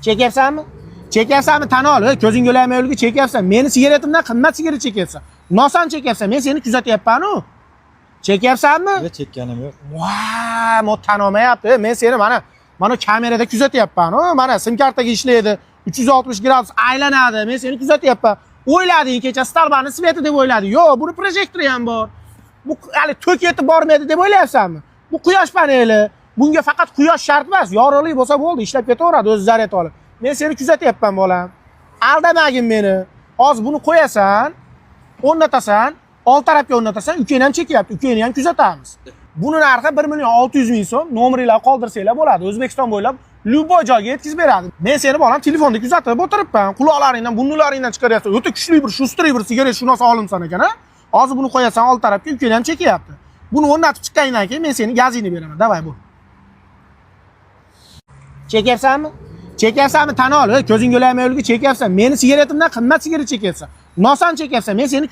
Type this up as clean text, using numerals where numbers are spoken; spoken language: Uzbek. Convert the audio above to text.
Chekyapsanmi? Chekyapsanmi? Tan ol, ko'zing yo'lamay o'lgi chekyapsan. Meni sigaretimdan qimmat sigaret chekyapsan. Nosan chekyapsan. Men seni kuzatyapman-ku. Chekyapsanmi? Yo'q, chekkanim yo'q. Voy, mo tan olmayapti. Men seni mana kamerada kuzatyapman-ku. Mana sim kartaga ishlaydi. 360 gradus aylanadi. Men seni kuzatyapman. O'ylading kecha Starbanning sveti deb o'ylading. Yo'q, buni projektori ham bor. Bu hali tok yetib bormaydi deb o'ylayapsanmi? Bu quyosh paneli. Bunga faqat quyosh shart emas. Yorug'lik bo'lsa bo'ldi, ishlab ketaveradi o'z zaryad olib. Men seni kuzatyapman bolam. Aldamagin meni. Hozir buni qo'yasan, o'rnatasan, old tarafga o'rnatasan, ukangni ham chekyapti, ukangni ham kuzatamiz. Buni narxi 1.600.000 so'm. Nomeringlarni qoldirsanglar bo'ladi. O'zbekiston bo'ylab любой joyga yetkazib beradi. Men seni bolam telefonda kuzatib o'tiribman. Quloqlaringdan, burnularingdan chiqaryapsan. O'ta kuchli bir shustri bir sigaret shunosi olimsan ekan, ha? Hozir buni qo'yasan old tarafga, ukangni ham chekyapti. Buni o'rnatib chiqqandan keyin men seni gazingni beraman. Davay bu. Chekyapsanmi? Chekyapsanmi? Tan ol, ko'zing yo'lamay o'lgi chekyapsan. Meni sigaretimdan qimmat sigaret chekyapsan. Nosan chekyapsan. Men seni